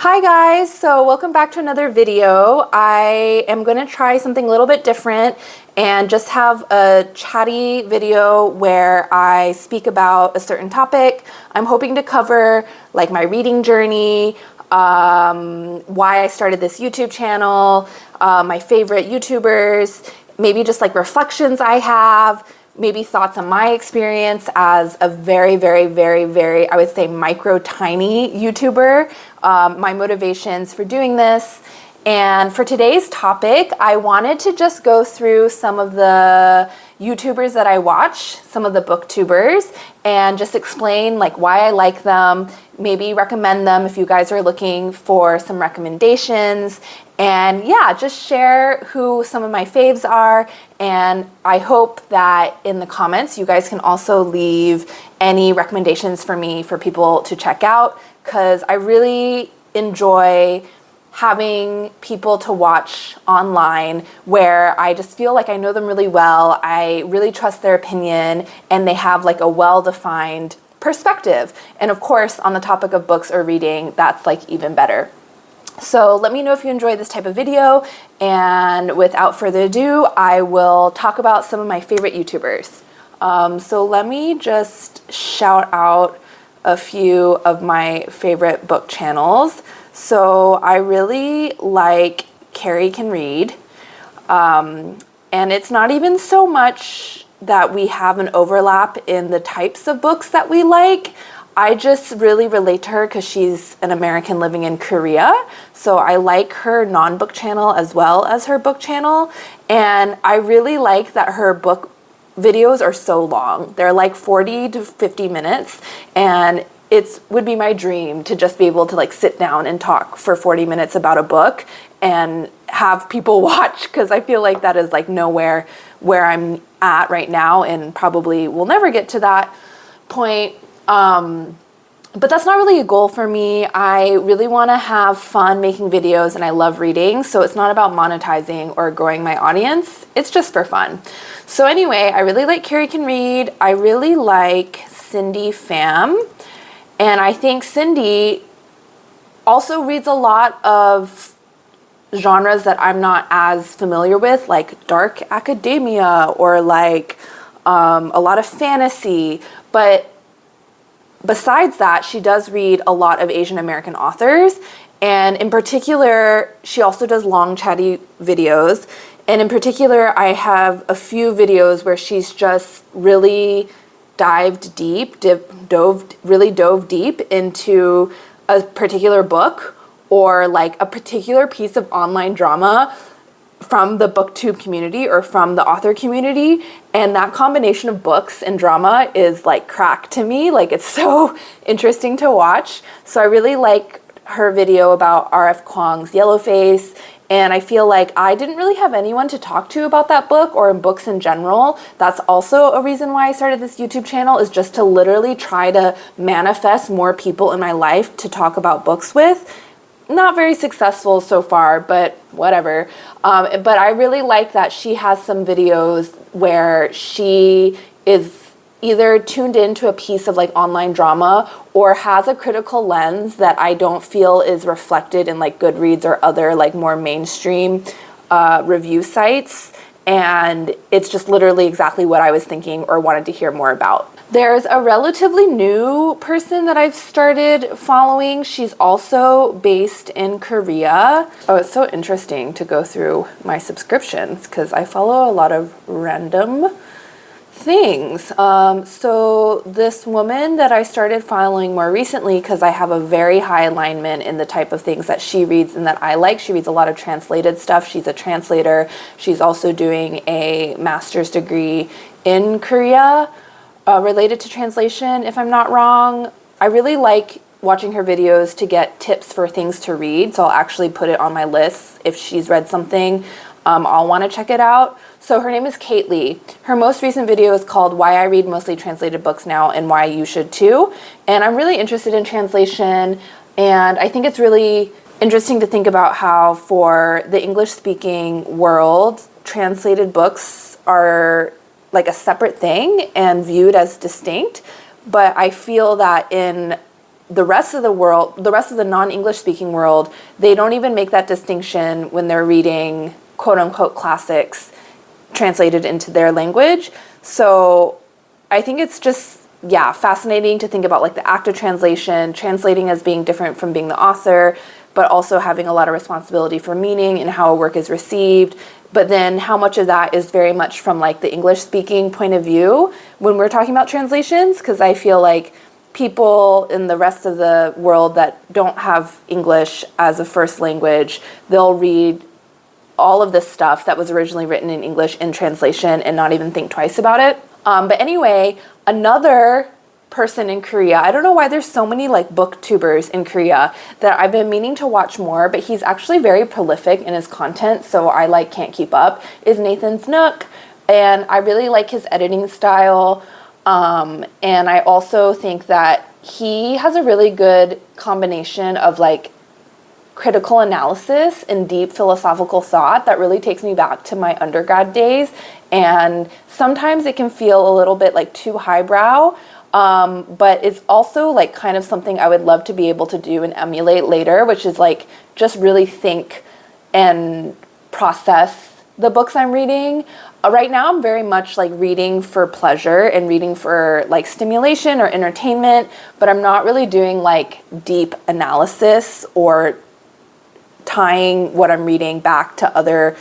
Hi guys, so welcome back to another video. I am going to try something a little bit different and just have a chatty video where I speak about a certain topic. I'm hoping to cover like my reading journey, why I started this YouTube channel, my favorite YouTubers, maybe just like reflections I have, maybe thoughts on my experience as a very, I would say micro tiny YouTuber, my motivations for doing this. And for today's topic, I wanted to just go through some of the YouTubers that I watch, some of the booktubers, and just explain like why I like them, maybe recommend them if you guys are looking for some recommendations, and yeah, just share who some of my faves are. And I hope that in the comments you guys can also leave any recommendations for me for people to check out, because I really enjoy having people to watch online where I just feel like I know them really well, I really trust their opinion, and they have like a well-defined perspective. And of course, on the topic of books or reading, that's like even better. So let me know if you enjoy this type of video, and without further ado, I will talk about some of my favorite YouTubers. So let me just shout out a few of my favorite book channels. So I really like Carrie Can Read, and it's not even so much that we have an overlap in the types of books that we like. I just really relate to her because she's an American living in Korea. So I like her non-book channel as well as her book channel. And I really like that her book videos are so long. They're like 40 to 50 minutes. And it would be my dream to just be able to like sit down and talk for 40 minutes about a book and have people watch, because I feel like that is like nowhere where I'm at right now and probably will never get to that point. But that's not really a goal for me. I really want to have fun making videos, and I love reading, so it's not about monetizing or growing my audience. It's just for fun. So anyway, I really like Carrie Can Read. I really like Cindy Pham, and I think Cindy also reads a lot of genres that I'm not as familiar with, like dark academia or like a lot of fantasy. But besides that, she does read a lot of Asian American authors, and in particular, she also does long chatty videos. And in particular, I have a few videos where she's just really dove deep into a particular book or like a particular piece of online drama from the booktube community or from the author community. And that combination of books and drama is like crack to me. Like, it's so interesting to watch. So I really like her video about R.F. Kuang's Yellowface. And I feel like I didn't really have anyone to talk to about that book or books in general. That's also a reason why I started this YouTube channel, is just to literally try to manifest more people in my life to talk about books with. Not very successful so far, but whatever. But I really like that she has some videos where she is either tuned into a piece of like online drama or has a critical lens that I don't feel is reflected in like Goodreads or other like more mainstream review sites. And it's just literally exactly what I was thinking or wanted to hear more about. There's a relatively new person that I've started following. She's also based in Korea. Oh, it's so interesting to go through my subscriptions because I follow a lot of random things. So this woman that I started following more recently, because I have a very high alignment in the type of things that she reads and that I like. She reads a lot of translated stuff. She's a translator. She's also doing a master's degree in Korea related to translation, if I'm not wrong. I really like watching her videos to get tips for things to read. So I'll actually put it on my list. If she's read something, I'll want to check it out. So her name is Kate Lee. Her most recent video is called Why I Read Mostly Translated Books Now and Why You Should Too. And I'm really interested in translation, and I think it's really interesting to think about how for the English-speaking world, translated books are like a separate thing and viewed as distinct. But I feel that in the rest of the world, the rest of the non-English speaking world, they don't even make that distinction when they're reading quote unquote classics translated into their language. So I think it's just, yeah, fascinating to think about like the act of translation, translating as being different from being the author, but also having a lot of responsibility for meaning and how a work is received. But then how much of that is very much from like the English speaking point of view when we're talking about translations, because I feel like people in the rest of the world that don't have English as a first language, they'll read all of this stuff that was originally written in English in translation and not even think twice about it. But anyway, another person in Korea, I don't know why there's so many like booktubers in Korea that I've been meaning to watch more, but he's actually very prolific in his content, so I like can't keep up, is Nathan Snook. And I really like his editing style. And I also think that he has a really good combination of like critical analysis and deep philosophical thought that really takes me back to my undergrad days. And sometimes it can feel a little bit like too highbrow, but it's also like kind of something I would love to be able to do and emulate later, which is like just really think and process the books I'm reading. Right now I'm very much like reading for pleasure and reading for like stimulation or entertainment, but I'm not really doing like deep analysis or tying what I'm reading back to other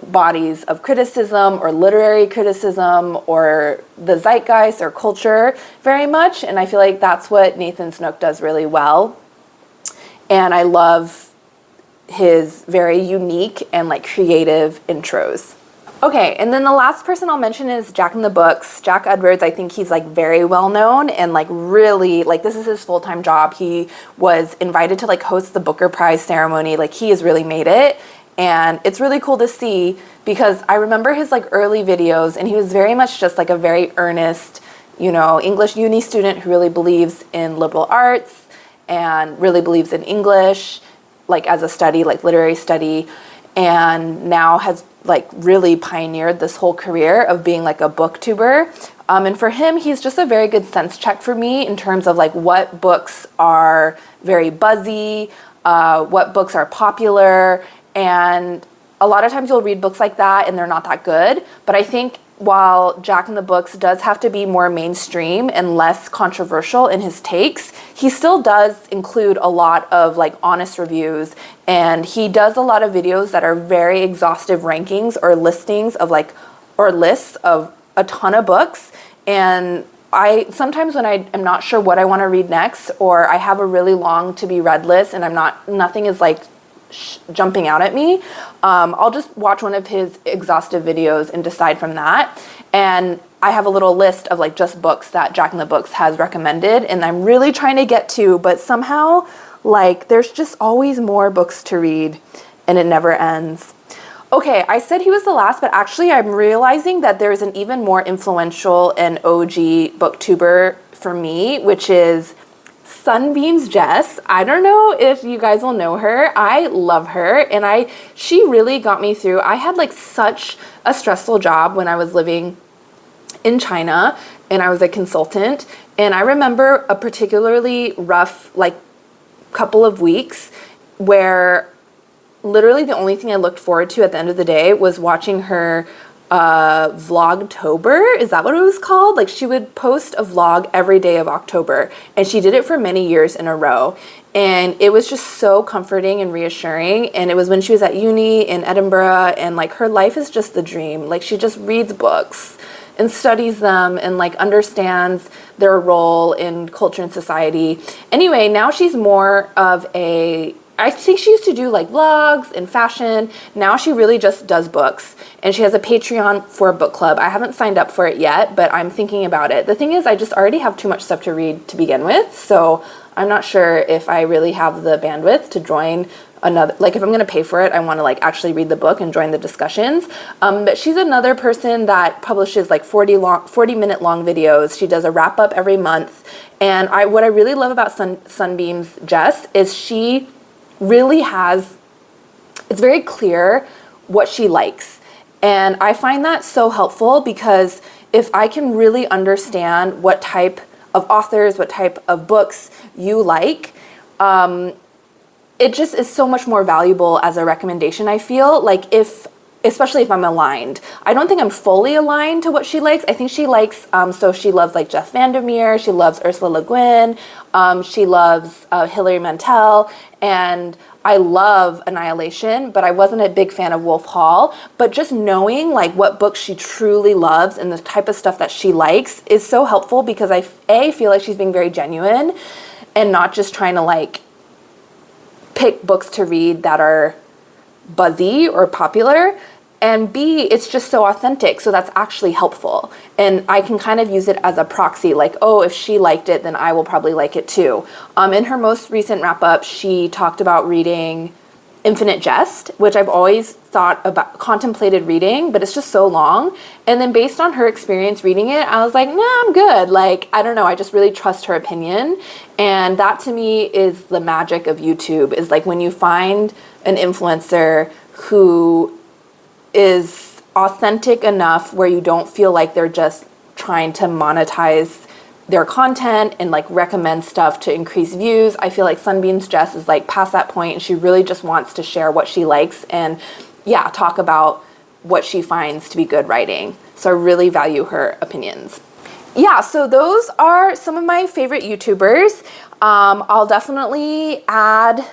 bodies of criticism or literary criticism or the zeitgeist or culture very much. And I feel like that's what Nathan Snook does really well. And I love his very unique and like creative intros. Okay, and then the last person I'll mention is Jack in the Books. Jack Edwards, I think he's like very well known and like really like this is his full-time job. He was invited to like host the Booker Prize ceremony. Like he has really made it. And it's really cool to see because I remember his like early videos and he was very much just like a very earnest, you know, English uni student who really believes in liberal arts and really believes in English like as a study, like literary study, and now has like really pioneered this whole career of being like a booktuber. And for him, he's just a very good sense check for me in terms of like what books are very buzzy, what books are popular. And a lot of times you'll read books like that and they're not that good. But I think while Jack in the Books does have to be more mainstream and less controversial in his takes, he still does include a lot of like honest reviews, and he does a lot of videos that are very exhaustive rankings or listings of like, or lists of a ton of books. And I sometimes when I am not sure what I want to read next, or I have a really long to be read list and nothing is like jumping out at me, I'll just watch one of his exhaustive videos and decide from that. And I have a little list of like just books that Jack in the Books has recommended and I'm really trying to get to, but somehow like there's just always more books to read and it never ends. Okay, I said he was the last, but actually I'm realizing that there's an even more influential and OG booktuber for me, which is Sunbeam's Jess. I don't know if you guys will know her. I love her, and she really got me through. I had like such a stressful job when I was living in China and I was a consultant, and I remember a particularly rough like couple of weeks where literally the only thing I looked forward to at the end of the day was watching her Vlogtober, is that what it was called? Like she would post a vlog every day of October, and she did it for many years in a row, and it was just so comforting and reassuring. And it was when she was at uni in Edinburgh, and like her life is just the dream. Like she just reads books and studies them and like understands their role in culture and society. Anyway, now she's more of I think she used to do like vlogs and fashion. Now she really just does books, and she has a Patreon for a book club. I haven't signed up for it yet, but I'm thinking about it. The thing is, I just already have too much stuff to read to begin with, so I'm not sure if I really have the bandwidth to join another, like if I'm going to pay for it, I want to like actually read the book and join the discussions. But she's another person that publishes like 40-minute long videos. She does a wrap up every month. And what I really love about Sunbeam's Jess is she really it's very clear what she likes. And I find that so helpful because if I can really understand what type of authors, what type of books you like. It just is so much more valuable as a recommendation, I feel. Like especially if I'm aligned. I don't think I'm fully aligned to what she likes. I think she likes, so she loves like Jeff Vandermeer, she loves Ursula Le Guin, she loves Hilary Mantel, and I love Annihilation, but I wasn't a big fan of Wolf Hall. But just knowing like what books she truly loves and the type of stuff that she likes is so helpful, because I feel like she's being very genuine and not just trying to like pick books to read that are buzzy or popular, and B, it's just so authentic, so that's actually helpful. And I can kind of use it as a proxy, like, oh, if she liked it, then I will probably like it too. In her most recent wrap-up, she talked about reading Infinite Jest, which I've always contemplated reading, but it's just so long. And then based on her experience reading it, I was like, nah, I'm good. Like, I don't know, I just really trust her opinion. And that to me is the magic of YouTube, is like when you find an influencer who is authentic enough where you don't feel like they're just trying to monetize their content and like recommend stuff to increase views. I feel like Sunbeam's Jess is like past that point, and she really just wants to share what she likes and talk about what she finds to be good writing. So I really value her opinions. Yeah, so those are some of my favorite YouTubers. I'll definitely add,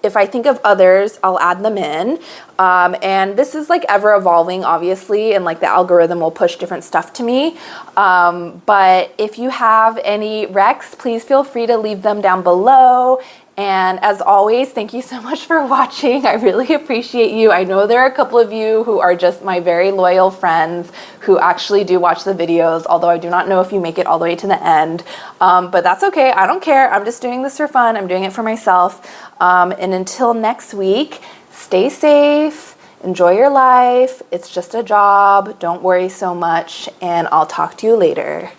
if I think of others, I'll add them in. And this is like ever evolving, obviously, and like the algorithm will push different stuff to me. But if you have any recs, please feel free to leave them down below. And as always, thank you so much for watching. I really appreciate you. I know there are a couple of you who are just my very loyal friends who actually do watch the videos, although I do not know if you make it all the way to the end. But that's okay. I don't care. I'm just doing this for fun. I'm doing it for myself. And until next week, stay safe, enjoy your life. It's just a job. Don't worry so much, and I'll talk to you later.